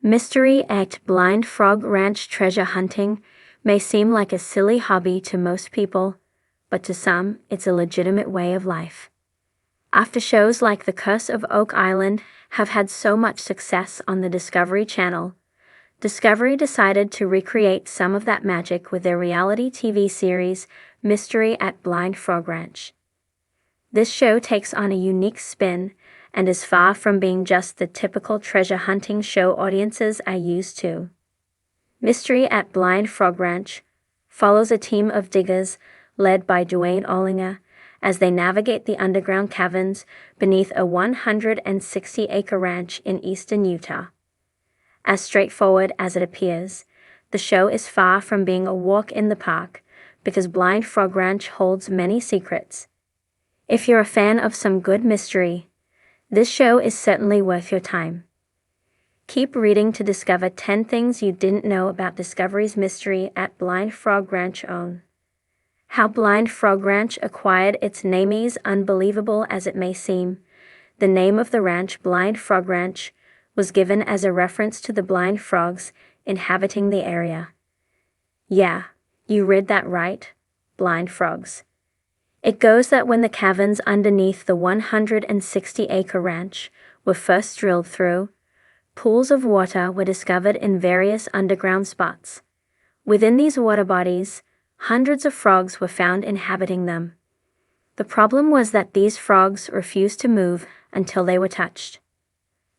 Mystery at Blind Frog Ranch. Treasure hunting may seem like a silly hobby to most people, but to some, it's a legitimate way of life. After shows like The Curse of Oak Island have had so much success on the Discovery Channel, Discovery decided to recreate some of that magic with their reality TV series, Mystery at Blind Frog Ranch. This show takes on a unique spin and is far from being just the typical treasure hunting show audiences are used to. Mystery at Blind Frog Ranch follows a team of diggers led by Duane Ollinger as they navigate the underground caverns beneath a 160-acre ranch in eastern Utah. As straightforward as it appears, the show is far from being a walk in the park because Blind Frog Ranch holds many secrets. If you're a fan of some good mystery, this show is certainly worth your time. Keep reading to discover 10 things you didn't know about Discovery's Mystery at Blind Frog Ranch. How Blind Frog Ranch acquired its name. Is unbelievable as it may seem, the name of the ranch, Blind Frog Ranch, was given as a reference to the blind frogs inhabiting the area. Yeah, you read that right, blind frogs. It goes that when the caverns underneath the 160-acre ranch were first drilled through, pools of water were discovered in various underground spots. Within these water bodies, hundreds of frogs were found inhabiting them. The problem was that these frogs refused to move until they were touched.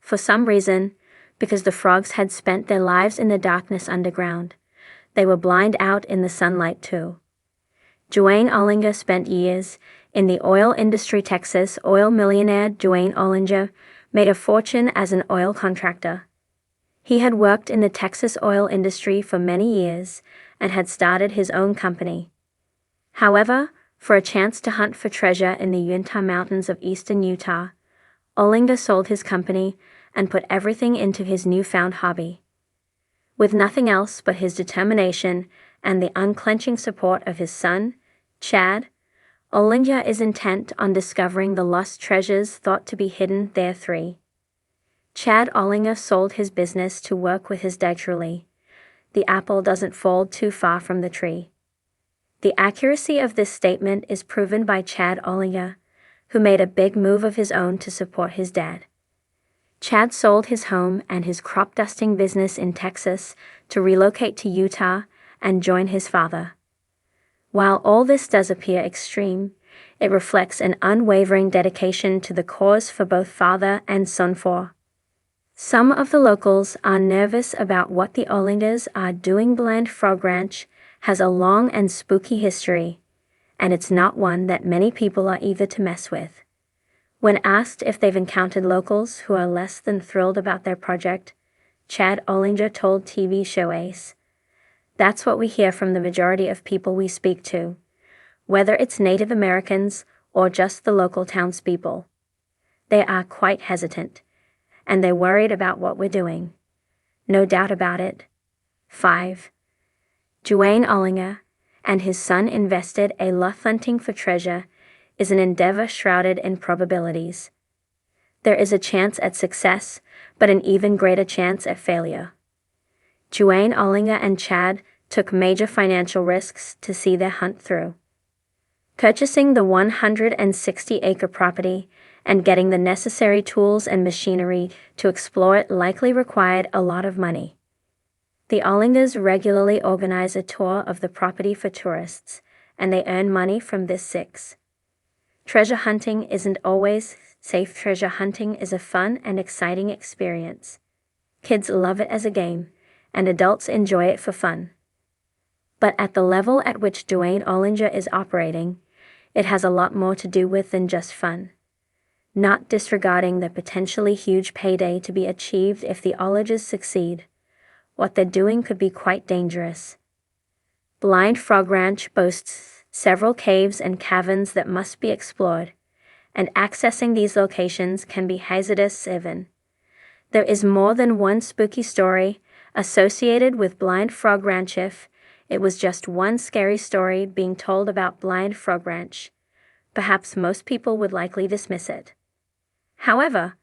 For some reason, because the frogs had spent their lives in the darkness underground, they were blind out in the sunlight too. Duane Ollinger spent years in the oil industry. Texas oil millionaire Duane Ollinger made a fortune as an oil contractor. He had worked in the Texas oil industry for many years and had started his own company. However, for a chance to hunt for treasure in the Uinta Mountains of eastern Utah, Ollinger sold his company and put everything into his newfound hobby. With nothing else but his determination and the unclenching support of his son, Chad, Ollinger is intent on discovering the lost treasures thought to be hidden there. Chad Ollinger sold his business to work with his dad. Truly, the apple doesn't fall too far from the tree. The accuracy of this statement is proven by Chad Ollinger, who made a big move of his own to support his dad. Chad sold his home and his crop dusting business in Texas to relocate to Utah and join his father. While all this does appear extreme, it reflects an unwavering dedication to the cause for both father and son. Some of the locals are nervous about what the Ollingers are doing. Blind Frog Ranch has a long and spooky history, and it's not one that many people are eager to mess with. When asked if they've encountered locals who are less than thrilled about their project, Chad Ollinger told TV show Ace, "That's what we hear from the majority of people we speak to, whether it's Native Americans or just the local townspeople. They are quite hesitant, and they're worried about what we're doing. No doubt about it." 5. Duane Ollinger and his son invested a lot. Hunting for treasure is an endeavor shrouded in probabilities. There is a chance at success, but an even greater chance at failure. Duane Ollinger and Chad took major financial risks to see their hunt through. Purchasing the 160-acre property and getting the necessary tools and machinery to explore it likely required a lot of money. The Ollingers regularly organize a tour of the property for tourists, and they earn money from this. 6. Treasure hunting isn't always safe. Treasure hunting is a fun and exciting experience. Kids love it as a game, and adults enjoy it for fun. But at the level at which Duane Ollinger is operating, it has a lot more to do with than just fun. Not disregarding the potentially huge payday to be achieved if the Ollingers succeed, what they're doing could be quite dangerous. Blind Frog Ranch boasts several caves and caverns that must be explored, and accessing these locations can be hazardous. 7. There is more than one spooky story associated with Blind Frog Ranch. If it was just one scary story being told about Blind Frog Ranch, perhaps most people would likely dismiss it. However,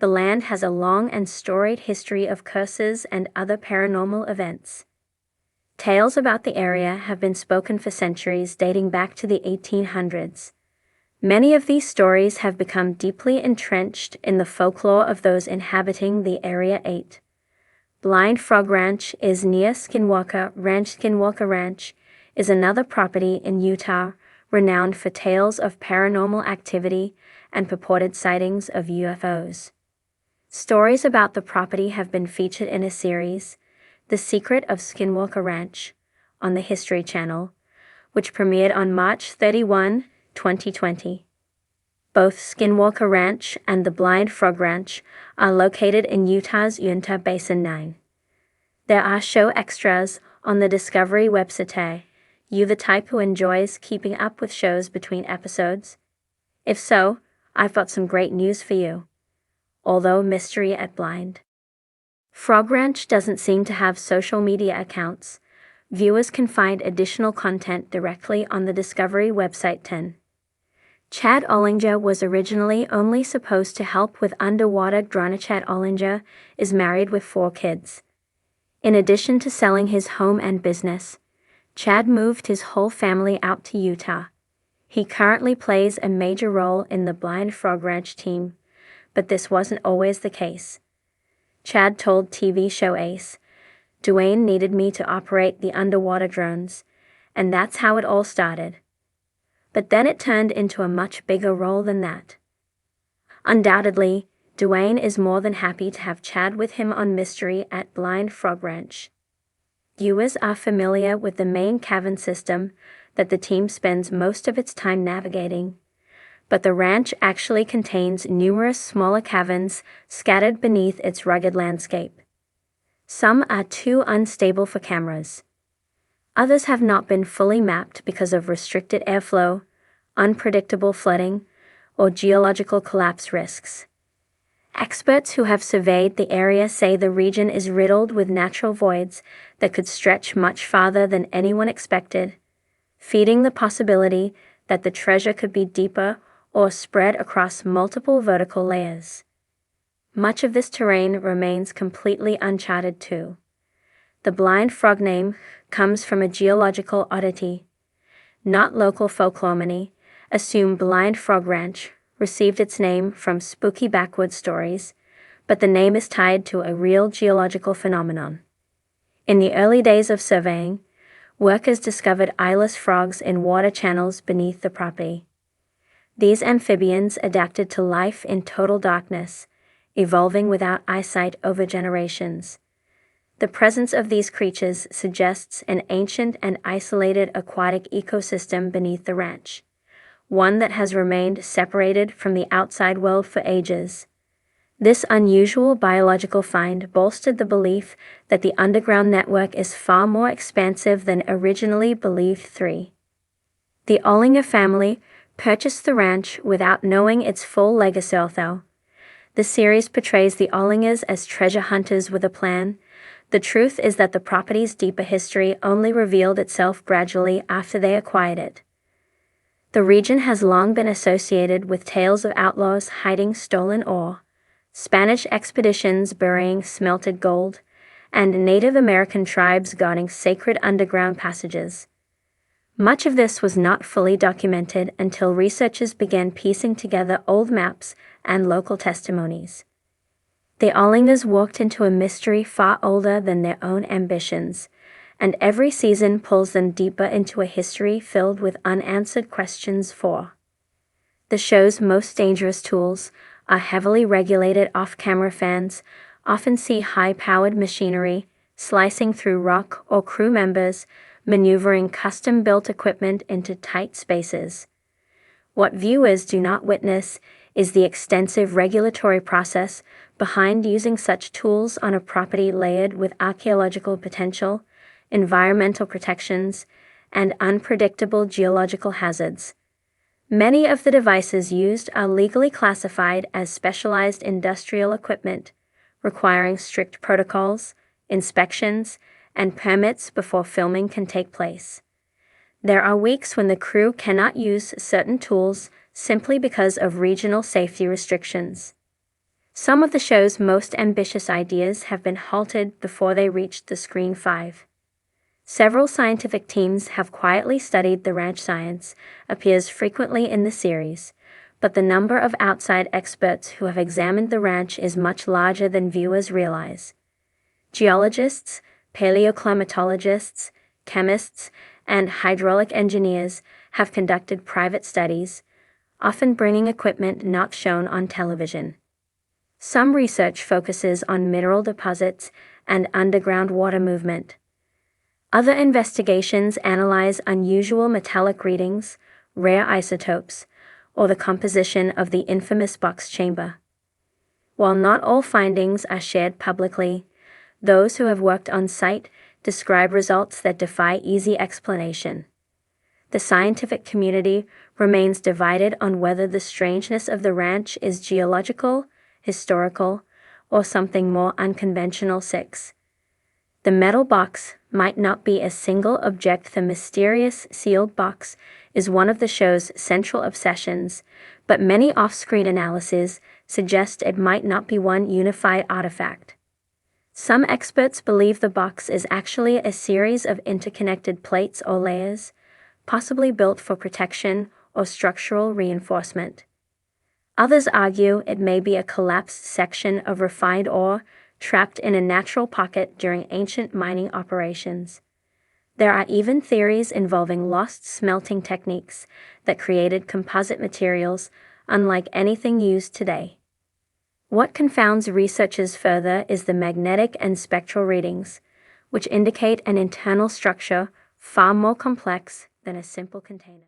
The land has a long and storied history of curses and other paranormal events. Tales about the area have been spoken for centuries, dating back to the 1800s. Many of these stories have become deeply entrenched in the folklore of those inhabiting the area. 8. Blind Frog Ranch is near Skinwalker Ranch. Skinwalker Ranch is another property in Utah, renowned for tales of paranormal activity and purported sightings of UFOs. Stories about the property have been featured in a series, The Secret of Skinwalker Ranch, on the History Channel, which premiered on March 31, 2020. Both Skinwalker Ranch and the Blind Frog Ranch are located in Utah's Uinta Basin 9. There are show extras on the Discovery website. You the type who enjoys keeping up with shows between episodes? If so, I've got some great news for you. Although mystery at Blind Frog Ranch doesn't seem to have social media accounts, viewers can find additional content directly on the Discovery website. 10. Chad Ollinger was originally only supposed to help with underwater drone. Chad Ollinger is married with 4 kids. In addition to selling his home and business, Chad moved his whole family out to Utah. He currently plays a major role in the Blind Frog Ranch team, but this wasn't always the case. Chad told TV show Ace, "Dwayne needed me to operate the underwater drones, and that's how it all started. But then it turned into a much bigger role than that." Undoubtedly, Dwayne is more than happy to have Chad with him on Mystery at Blind Frog Ranch. Viewers are familiar with the main cavern system that the team spends most of its time navigating, but the ranch actually contains numerous smaller caverns scattered beneath its rugged landscape. Some are too unstable for cameras. Others have not been fully mapped because of restricted airflow, unpredictable flooding, or geological collapse risks. Experts who have surveyed the area say the region is riddled with natural voids that could stretch much farther than anyone expected, feeding the possibility that the treasure could be deeper or spread across multiple vertical layers. Much of this terrain remains completely uncharted too. The Blind Frog name comes from a geological oddity. Not local folklore. Many assume Blind Frog Ranch received its name from spooky backwoods stories, but the name is tied to a real geological phenomenon. In the early days of surveying, workers discovered eyeless frogs in water channels beneath the property. These amphibians adapted to life in total darkness, evolving without eyesight over generations. The presence of these creatures suggests an ancient and isolated aquatic ecosystem beneath the ranch, one that has remained separated from the outside world for ages. This unusual biological find bolstered the belief that the underground network is far more expansive than originally believed. 3. The Ollinger family purchased the ranch without knowing its full legacy. Although the series portrays the Ollingers as treasure hunters with a plan, the truth is that the property's deeper history only revealed itself gradually after they acquired it. The region has long been associated with tales of outlaws hiding stolen ore, Spanish expeditions burying smelted gold, and Native American tribes guarding sacred underground passages. Much of this was not fully documented until researchers began piecing together old maps and local testimonies. The Ollingers walked into a mystery far older than their own ambitions, and every season pulls them deeper into a history filled with unanswered questions. 4. The show's most dangerous tools are heavily regulated off-camera. Fans often see high-powered machinery slicing through rock or crew members maneuvering custom-built equipment into tight spaces. What viewers do not witness is the extensive regulatory process behind using such tools on a property layered with archaeological potential, environmental protections, and unpredictable geological hazards. Many of the devices used are legally classified as specialized industrial equipment, requiring strict protocols, inspections, and permits before filming can take place. There are weeks when the crew cannot use certain tools simply because of regional safety restrictions. Some of the show's most ambitious ideas have been halted before they reached the screen. 5. Several scientific teams have quietly studied the ranch. Science appears frequently in the series, but the number of outside experts who have examined the ranch is much larger than viewers realize. Geologists, paleoclimatologists, chemists, and hydraulic engineers have conducted private studies, often bringing equipment not shown on television. Some research focuses on mineral deposits and underground water movement. Other investigations analyze unusual metallic readings, rare isotopes, or the composition of the infamous box chamber. While not all findings are shared publicly, those who have worked on site describe results that defy easy explanation. The scientific community remains divided on whether the strangeness of the ranch is geological, historical, or something more unconventional. 6. The metal box might not be a single object. The mysterious sealed box is one of the show's central obsessions, but many off-screen analyses suggest it might not be one unified artifact. Some experts believe the box is actually a series of interconnected plates or layers, possibly built for protection or structural reinforcement. Others argue it may be a collapsed section of refined ore trapped in a natural pocket during ancient mining operations. There are even theories involving lost smelting techniques that created composite materials unlike anything used today. What confounds researchers further is the magnetic and spectral readings, which indicate an internal structure far more complex than a simple container.